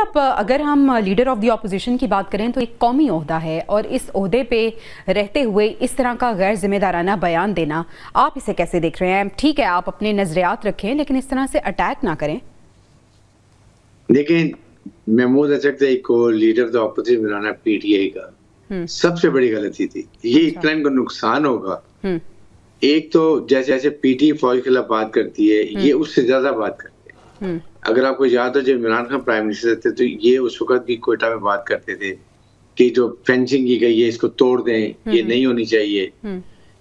साहब, अगर हम लीडर ऑफ द ऑपोजिशन की बात करें तो एक कौमी ओहदा है और इस ओहदे पे रहते हुए इस तरह का गैर जिम्मेदाराना बयान देना, आप इसे कैसे देख रहे हैं? ठीक है, आप अपने नजरियात रखें, लेकिन इस तरह से अटैक ना करें। देखिए, महमूद अचकज़ई को leader of the opposition banana PTI का सबसे बड़ी गलती थी। ये इतना इनको नुकसान होगा। एक तो जैसे पीटीआई फौज के खिलाफ बात करती है, ये उससे ज्यादा बात करते हैं। अगर आपको याद हो, जब इमरान खान प्राइम मिनिस्टर थे तो ये उस वक्त भी कोयटा में बात करते थे कि जो फेंसिंग की गई है इसको तोड़ दें, ये नहीं होनी चाहिए।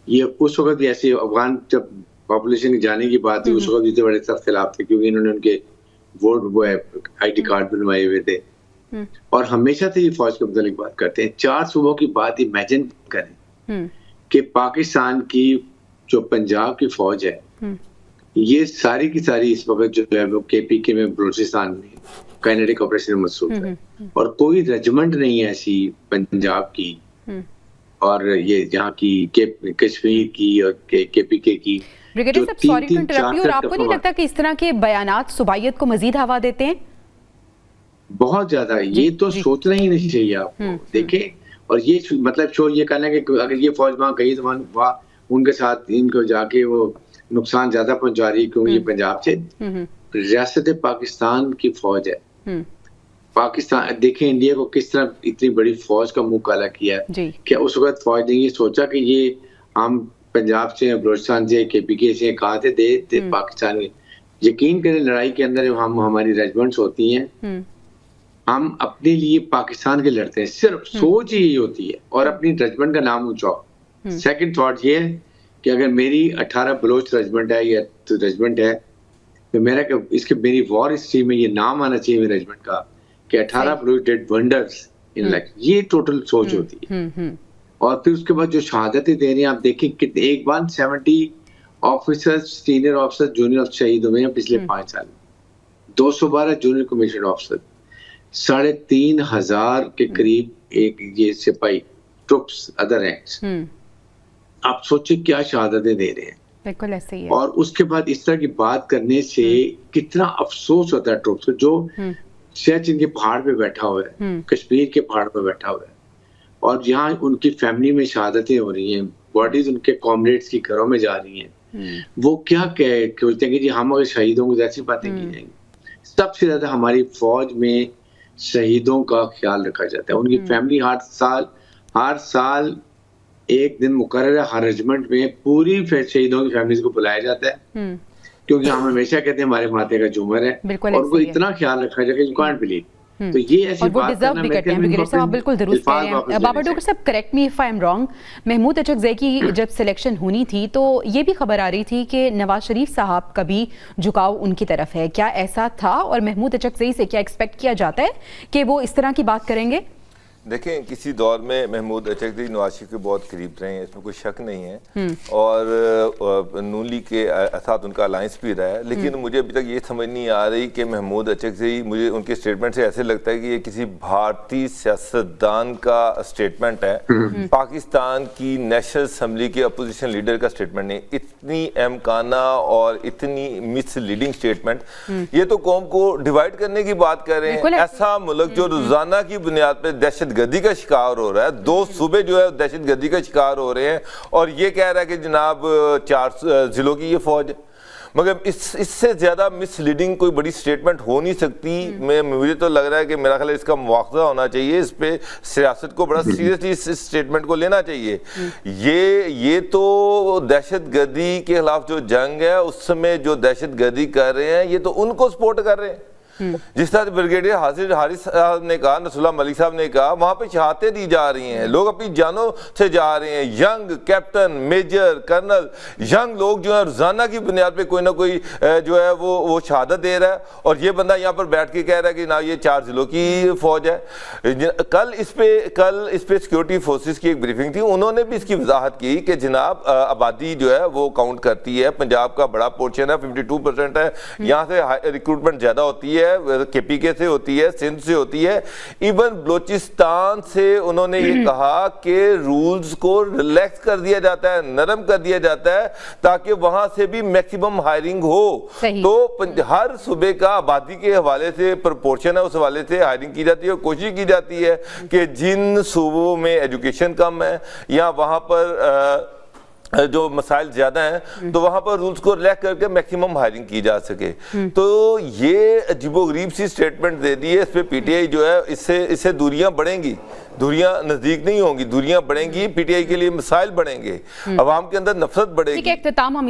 ये उस वक्त भी ऐसे अफगान जब पॉपुलेशन जाने की बात थी, उस वक्त भी बड़े सख्त खिलाफ थे, क्योंकि इन्होंने उनके वोट वो है आईडी कार्ड बनवाए हुए थे। और हमेशा से ये फौज के मुतालिक बात करते हैं। 4 सूबों की बात इमेजिन करें कि पाकिस्तान की जो पंजाब की फौज है, ये सारी की सारी इस वक्त जो है वो केपीके में बलूचिस्तान में काइनेटिक ऑपरेशन में मसरूफ है, और कोई रेजिमेंट नहीं है ऐसी पंजाब की और ये यहाँ की कश्मीर की और केपीके की। ब्रिगेडियर साहब, सॉरी टू इंटरप्ट यू, और आपको नहीं लगता कि इस तरह के बयानात सुबाइयत को मजीद हवा देते हैं? बहुत ज्यादा। ये तो सोचना ही नहीं चाहिए आपको। देखें, और ये मतलब ये कहना है कि अगर ये फौज वहां गई तो वहां उनके साथ इनको जाके वो नुकसान ज्यादा पहुंचा रही, क्योंकि ये पंजाब से रियासत पाकिस्तान की फौज है। पाकिस्तान देखें इंडिया को किस तरह इतनी बड़ी फौज का मुंह काला किया। क्या उस वक्त फौज ने ये सोचा कि ये हम पंजाब से, बलूचिस्तान से, केपीके से कहाँ थे दे पाकिस्तान में? यकीन करें, लड़ाई के अंदर हम हमारी रेजिमेंट्स होती हैं, हम अपने लिए पाकिस्तान के लड़ते हैं, सिर्फ सोच ही यही होती है, और अपनी रेजिमेंट का नाम ऊंचाओ। सेकंड थॉट ये है कि अगर मेरी 18 बलोच रेजिमेंट है या तो रेजिमेंट है, तो मेरी वॉर हिस्ट्री में ये नाम आना चाहिए मेरे रेजिमेंट का कि 18 Baloch did wonders in life. ये टोटल सोच होती है। और फिर उसके बाद जो शहादतें दे रहे हैं, आप देखें कितने 170 officers, senior officer, junior officer शहीद हुए हैं पिछले 5 साल में। 212 जूनियर कमीशन ऑफिसर, 3,500 के करीब एक ये सिपाही, ट्रुप्स, अदर रैंक्स। आप सोचिए क्या शहादतें दे रहे हैं। बिल्कुल ऐसे ही है। और उसके बाद इस तरह की बात करने से कितना अफसोस होता है ट्रुप्स को, जो सियाचिन के पहाड़ पे बैठा हुआ है, कश्मीर के पहाड़ पे बैठा हुआ है, और यहाँ उनकी फैमिली में शहादतें हो रही हैं, बॉडीज उनके कॉमरेड्स की घरों में जा रही हैं। वो क्या सोचते हैं कि जी हम अगर शहीद होंगे तो ऐसी बातें की जाएंगी। सबसे ज्यादा हमारी फौज में शहीदों का ख्याल रखा जाता है। उनकी फैमिली हर साल एक दिन मुकर्रर है, हर रेजिमेंट में पूरी शहीदों की फैमिलीज को बुलाया जाता है, क्योंकि हम हमेशा कहते हैं हमारे माथे का झूमर है, और उनको इतना ख्याल रखा जाए कि यू कांट बिलीव। तो ये ऐसी वो डिजर्व भी करते हैं। ब्रिगेडियर साहब, आप बिल्कुल दुरुस्त कह रहे हैं। बाबा डॉक्टर साहब, correct me if I am wrong, Mahmood Achakzai की जब सिलेक्शन होनी थी तो ये भी खबर आ रही थी कि नवाज शरीफ साहब का भी झुकाव उनकी तरफ है। क्या ऐसा था? और महमूद अचकज़ई से क्या एक्सपेक्ट किया जाता है कि वो इस तरह की बात करेंगे? देखें, किसी दौर में महमूद अचकज़ई नवाज शरीफ के बहुत करीब रहे हैं, इसमें कोई शक नहीं है, और नून लीग के साथ उनका अलायंस भी रहा है। लेकिन मुझे अभी तक ये समझ नहीं आ रही कि महमूद अचकज़ई, मुझे उनके स्टेटमेंट से ऐसे लगता है कि ये किसी भारतीय सियासतदान का स्टेटमेंट है, पाकिस्तान की नेशनल असम्बली के अपोजिशन लीडर का स्टेटमेंट नहीं। इतनी अहमकाना और इतनी मिसलीडिंग स्टेटमेंट, ये तो कौम को डिवाइड करने की बात कर रहे हैं। ऐसा मुल्क जो रोजाना की बुनियाद पर दहशत गर्दी का शिकार हो रहा है, 2 सूबे जो है दहशत गर्दी का शिकार हो रहे हैं, और ये कह रहा है कि जनाब 4 जिलों की ये फौज है। मगर इससे ज्यादा मिसलीडिंग कोई बड़ी स्टेटमेंट हो नहीं सकती। मुझे तो लग रहा है कि मेरा ख्याल इसका मुआवजा होना चाहिए, इस पे सियासत को बड़ा सीरियसली इस स्टेटमेंट को लेना चाहिए। ये तो दहशत गर्दी के खिलाफ जो जंग है, उस समय जो दहशत गर्दी कर रहे हैं, ये तो उनको सपोर्ट कर रहे हैं। जिस तरह ब्रिगेडियर हारिस साहब ने कहा, नसरुल्लाह मलिक साहब ने कहा, वहां पे शहादतें दी जा रही हैं, लोग अपनी जानों से जा रहे हैं। Young captain, major, colonel, young लोग जो है रोजाना की बुनियाद पे कोई ना कोई जो है वो शहादत दे रहा है, और ये बंदा यहाँ पर बैठ के कह रहा है कि ना ये 4 जिलों की फौज है। कल इस पे सिक्योरिटी फोर्सेस की एक ब्रीफिंग थी, उन्होंने भी इसकी वजाहत की कि जनाब आबादी जो है वो काउंट करती है, पंजाब का बड़ा पोर्शन है, 52% है, यहाँ से रिक्रूटमेंट ज्यादा होती है, है, KPK से होती है, सिंध से होती है, इवन बलोचिस्तान से उन्होंने ये कहा कि रूल्स को रिलैक्स कर दिया जाता है, नरम कर दिया जाता है, ताकि वहां से भी मैक्सिमम हायरिंग हो। तो हर सूबे का आबादी के हवाले से प्रोपोर्शन है, उस हवाले से हायरिंग की जाती है और कोशिश की जाती है कि जिन सूबों में एजुकेशन कम है या वहां पर जो मसाइल ज्यादा हैं तो वहां पर रूल्स को रिलैक्स करके मैक्सिमम हायरिंग की जा सके। तो ये अजीबोगरीब सी स्टेटमेंट दे दी है, इस पे PTI जो है इससे दूरियां बढ़ेंगी, दूरियां नजदीक नहीं होंगी, दूरियां बढ़ेंगी, PTI के लिए मसाइल बढ़ेंगे, अवाम के अंदर नफरत बढ़ेगी। इख्तिताम हम